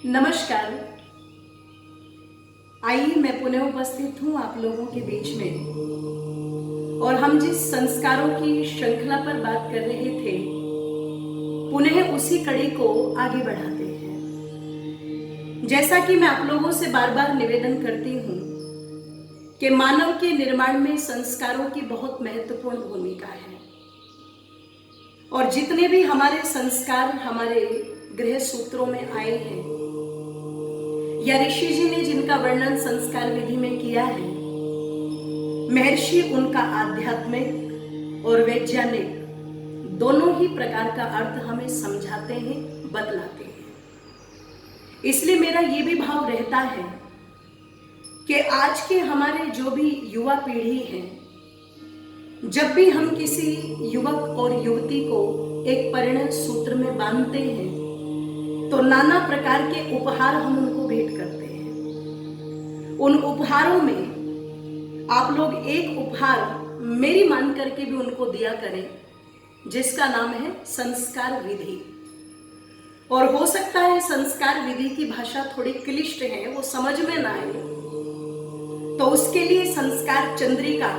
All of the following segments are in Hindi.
नमस्कार। आइए मैं पुनः उपस्थित हूँ आप लोगों के बीच में और हम जिस संस्कारों की श्रृंखला पर बात कर रहे थे पुनः उसी कड़ी को आगे बढ़ाते हैं। जैसा कि मैं आप लोगों से बार बार निवेदन करती हूँ कि मानव के निर्माण में संस्कारों की बहुत महत्वपूर्ण भूमिका है और जितने भी हमारे संस्कार हमारे गृह सूत्रों में आए हैं या ऋषि जी ने जिनका वर्णन संस्कार विधि में किया है, महर्षि उनका आध्यात्मिक और वैज्ञानिक दोनों ही प्रकार का अर्थ हमें समझाते हैं, बतलाते हैं। इसलिए मेरा ये भी भाव रहता है कि आज के हमारे जो भी युवा पीढ़ी है, जब भी हम किसी युवक और युवती को एक परिणय सूत्र में बांधते हैं तो नाना प्रकार के उपहार हम उनको भेंट करते हैं। उन उपहारों में आप लोग एक उपहार मेरी मान करके भी उनको दिया करें, जिसका नाम है संस्कार विधि। और हो सकता है संस्कार विधि की भाषा थोड़ी क्लिष्ट है, वो समझ में ना आए, तो उसके लिए संस्कार चंद्रिका,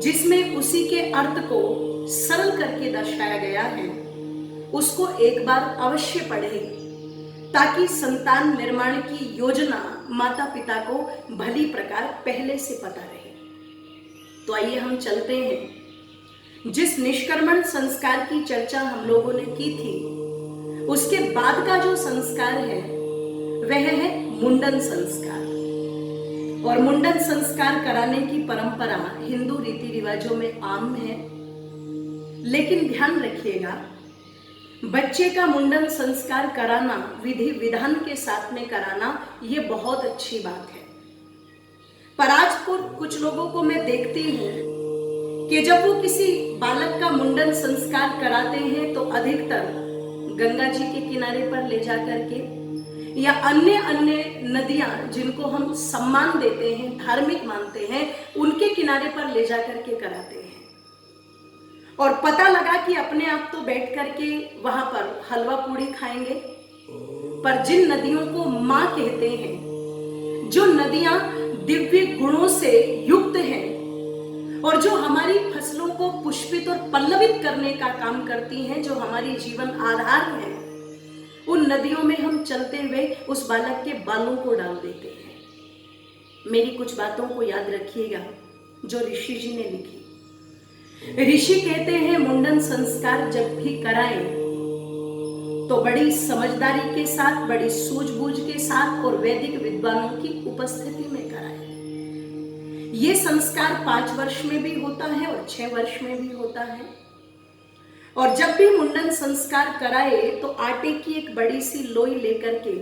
जिसमें उसी के अर्थ को सरल करके दर्शाया गया है, उसको एक बार अवश्य पढ़ें ताकि संतान निर्माण की योजना माता पिता को भली प्रकार पहले से पता रहे। तो आइए हम चलते हैं। जिस निष्कर्मण संस्कार की चर्चा हम लोगों ने की थी, उसके बाद का जो संस्कार है वह है मुंडन संस्कार। और मुंडन संस्कार कराने की परंपरा हिंदू रीति रिवाजों में आम है, लेकिन ध्यान रखिएगा, बच्चे का मुंडन संस्कार कराना विधि विधान के साथ में कराना ये बहुत अच्छी बात है। पर आज कुछ लोगों को मैं देखती हूँ कि जब वो किसी बालक का मुंडन संस्कार कराते हैं तो अधिकतर गंगा जी के किनारे पर ले जा करके या अन्य अन्य नदियां जिनको हम सम्मान देते हैं, धार्मिक मानते हैं, उनके किनारे पर ले जा करके कराते हैं। और पता लगा कि अपने आप तो बैठ करके वहां पर हलवा पूड़ी खाएंगे, पर जिन नदियों को मां कहते हैं, जो नदियां दिव्य गुणों से युक्त हैं और जो हमारी फसलों को पुष्पित और पल्लवित करने का काम करती हैं, जो हमारी जीवन आधार है, उन नदियों में हम चलते हुए उस बालक के बालों को डाल देते हैं। मेरी कुछ बातों को याद रखिएगा जो ऋषि जी ने लिखी। ऋषि कहते हैं मुंडन संस्कार जब भी कराएं तो बड़ी समझदारी के साथ, बड़ी सूझबूझ के साथ और वैदिक विद्वानों की उपस्थिति में कराएं। ये संस्कार 5 वर्ष में भी होता है और 6 वर्ष में भी होता है। और जब भी मुंडन संस्कार कराए तो आटे की एक बड़ी सी लोई लेकर के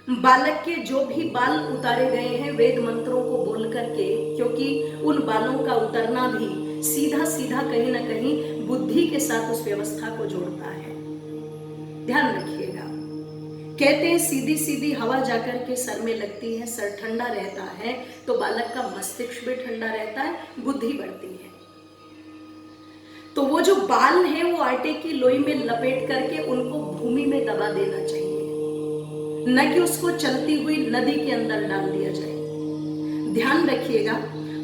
बालक के जो भी बाल उतारे गए हैं वेद मंत्रों को बोल करके, क्योंकि उन बालों का उतरना भी सीधा सीधा कहीं ना कहीं बुद्धि के साथ उस व्यवस्था को जोड़ता है। ध्यान रखिएगा, कहते हैं सीधी सीधी हवा जाकर के सर में लगती है, सर ठंडा रहता है तो बालक का मस्तिष्क भी ठंडा रहता है, बुद्धि बढ़ती है। तो वो जो बाल है वो आटे की लोई में लपेट करके उनको भूमि में दबा देना चाहिए, न कि उसको चलती हुई नदी के अंदर डाल दिया जाए। ध्यान रखिएगा,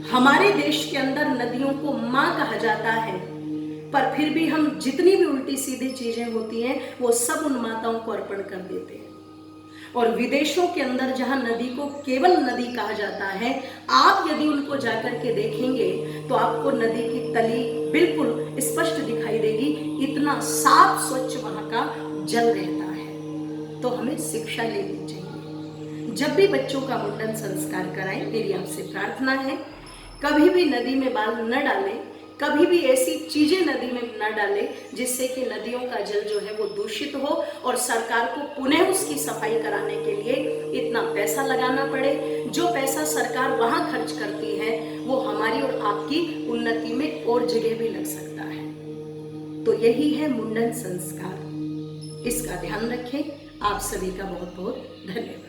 हमारे देश के अंदर नदियों को मां कहा जाता है, पर फिर भी हम जितनी भी उल्टी सीधी चीजें होती हैं वो सब उन माताओं को अर्पण कर देते हैं। और विदेशों के अंदर जहां नदी को केवल नदी कहा जाता है, आप यदि उनको जाकर के देखेंगे तो आपको नदी की तली बिल्कुल स्पष्ट दिखाई देगी, इतना साफ स्वच्छ वहां का जल रहता है। तो हमें शिक्षा लेनी चाहिए। जब भी बच्चों का मुंडन संस्कार कराएं, मेरी आपसे प्रार्थना है कभी भी नदी में बाल न डालें, कभी भी ऐसी चीजें नदी में न डालें जिससे कि नदियों का जल जो है वो दूषित हो और सरकार को पुनः उसकी सफाई कराने के लिए इतना पैसा लगाना पड़े। जो पैसा सरकार वहां खर्च करती है वो हमारी और आपकी उन्नति में और जगह भी लग सकता है। तो यही है मुंडन संस्कार, इसका ध्यान रखें। आप सभी का बहुत बहुत धन्यवाद।